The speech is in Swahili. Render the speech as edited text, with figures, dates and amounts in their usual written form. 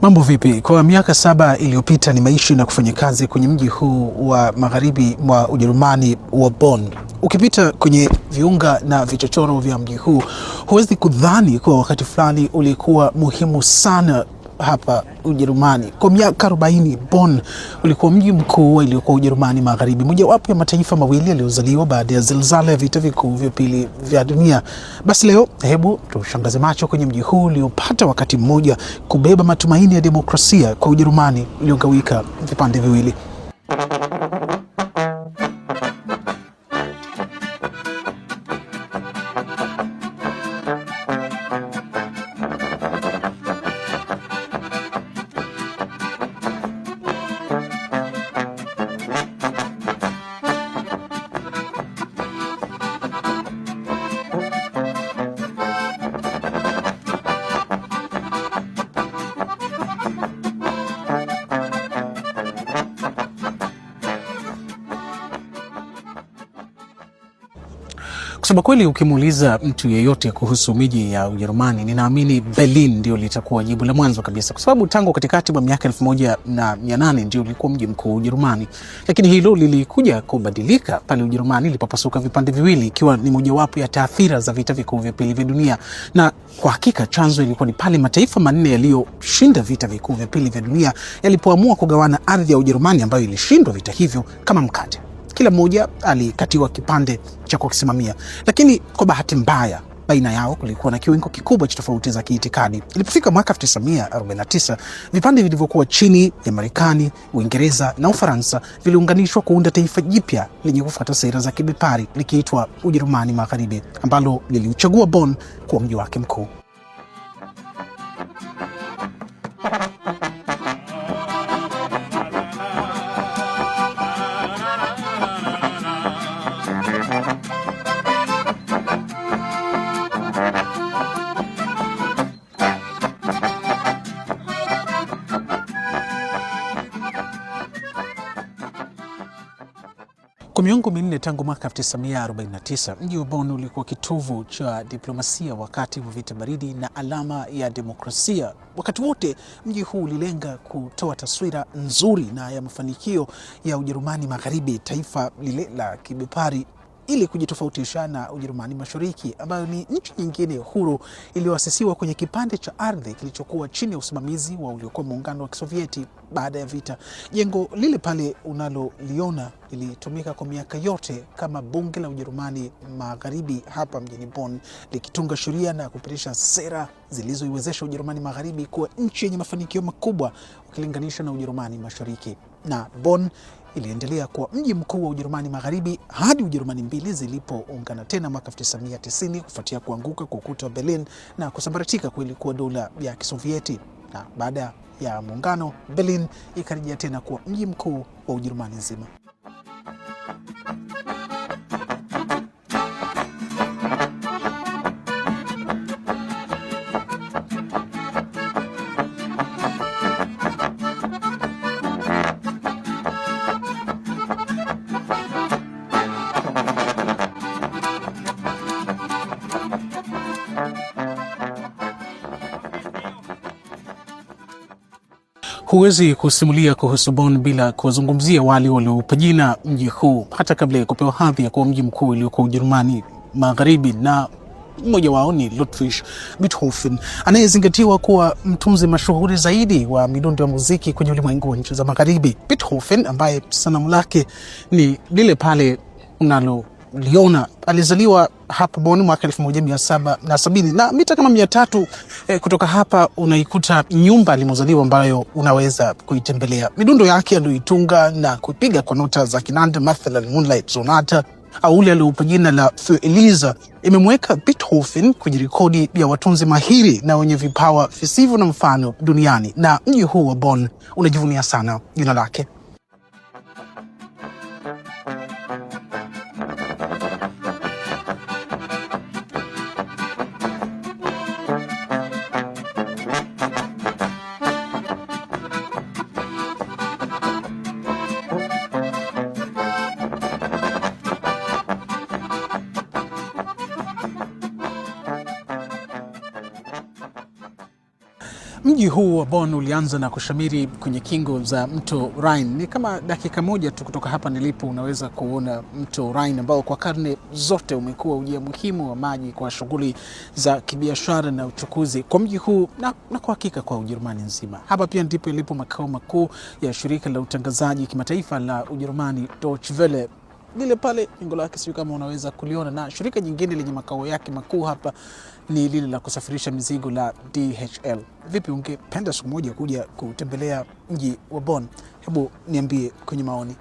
Mambo vipi? Kwa miaka 7 iliyopita nimeishi na kufanya kazi kwenye mji huu wa magharibi mwa Ujerumani wa Bonn. Ukipita kwenye viunga na vichochoro vya mji huu, huwezi kudhani kuwa wakati fulani ulikuwa muhimu sana hapa Ujerumani. Kwa miaka 40 Bonn ulikuwa mji mkuu uliokuwa Ujerumani Magharibi, mojawapo ya mataifa mawili yaliyozaliwa baada ya zilzala ya vita vikuu vya pili vya dunia. Basi leo hebu tushangaze macho kwenye mji huu uliopata wakati mmoja kubeba matumaini ya demokrasia kwa Ujerumani uliogawika vipande viwili. Kusema kweli, ukimuuliza mtu yeyote kuhusu miji ya Ujerumani, ninaamini Berlin ndio litakuwa jibu la mwanzo kabisa, kwa sababu tangu katikati mwa miaka 1800 ndio ulikuwa mji mkuu wa Ujerumani. Lakini hilo lilikuja kubadilika pale Ujerumani ilipopasuka vipande viwili, ikiwa ni mojawapo ya taathira za vita vikuu vya pili vya dunia. Na kwa hakika chanzo ilikuwa ni pale mataifa manne yaliyoshinda vita vikuu vya pili vya dunia yalipoamua kugawana ardhi ya Ujerumani ambayo ilishindwa vita hivyo kama mkate. Kila mmoja alikatiwa kipande cha kukisimamia, lakini kwa bahati mbaya baina yao kulikuwa na kiwango kikubwa cha tofauti za kiitikadi. Ilipofika mwaka 1949, vipande vilivyokuwa chini ya Marekani, Uingereza na Ufaransa viliunganishwa kuunda taifa jipya lenye kufuata sera za kibepari likiitwa Ujerumani Magharibi, ambalo liliuchagua Bonn kuwa mji wake mkuu. Kwa miongo minne tangu mwaka 1949, mji wa Bonn ulikuwa kitovu cha diplomasia wakati wa vita baridi na alama ya demokrasia. Wakati wote mji huu ulilenga kutoa taswira nzuri na ya mafanikio ya Ujerumani Magharibi, taifa lile la kibepari, ili kujitofautisha na Ujerumani Mashariki ambayo ni nchi nyingine huru iliyoasisiwa kwenye kipande cha ardhi kilichokuwa chini ya usimamizi wa uliokuwa muungano wa Kisovieti baada ya vita. Jengo lile pale unaloliona lilitumika kwa miaka yote kama bunge la Ujerumani Magharibi hapa mjini Bonn, likitunga sheria na kupitisha sera zilizoiwezesha Ujerumani Magharibi kuwa nchi yenye mafanikio makubwa ukilinganisha na Ujerumani Mashariki. Na Bonn iliendelea kuwa mji mkuu wa Ujerumani Magharibi hadi Ujerumani mbili zilipoungana tena mwaka 1990 kufuatia kuanguka kwa ukuta wa Berlin na kusambaratika kwa ilikuwa dola ya Kisovieti. Na baada ya muungano, Berlin ikarejea tena kuwa mji mkuu wa Ujerumani nzima. Huwezi kusimulia kuhusu Bonn bila kuwazungumzia wale walioupa jina mji huu hata kabla ya kupewa hadhi ya kuwa mji mkuu uliokuwa Ujerumani Magharibi, na mmoja wao ni Ludwig Beethoven, anayezingatiwa kuwa mtunzi mashuhuri zaidi wa midundo ya muziki kwenye ulimwengu wa nchi za Magharibi. Beethoven, ambaye sanamu lake ni lile pale unaloliona, alizaliwa hapa Bonn mwaka 1770 na mita kama 300 kutoka hapa unaikuta nyumba alimozaliwa ambayo unaweza kuitembelea. Midundo yake aliyoitunga na kuipiga kwa nota za kinanda, mathalan Moonlight Sonata au ule alioupa jina la Für Elisa, imemweka Beethoven kwenye rekodi ya watunzi mahiri na wenye vipawa visivyo na mfano duniani, na mji huu wa Bonn unajivunia sana jina lake. Mji huu wa Bonn ulianza na kushamiri kwenye kingo za mto Rhine. Ni kama dakika moja tu kutoka hapa nilipo unaweza kuona mto Rhine ambao kwa karne zote umekuwa ujia muhimu wa maji kwa shughuli za kibiashara na uchukuzi kwa mji huu na kwa hakika kwa Ujerumani nzima. Hapa pia ndipo ilipo makao makuu ya shirika la utangazaji kimataifa la Ujerumani Deutsche Welle. Lile pale jengo lake sio kama unaweza kuliona, na shirika nyingine lenye makao yake makuu hapa ni lile la kusafirisha mizigo la DHL. Vipi, ungependa siku moja kuja kutembelea mji wa Bonn? Hebu niambie kwenye maoni.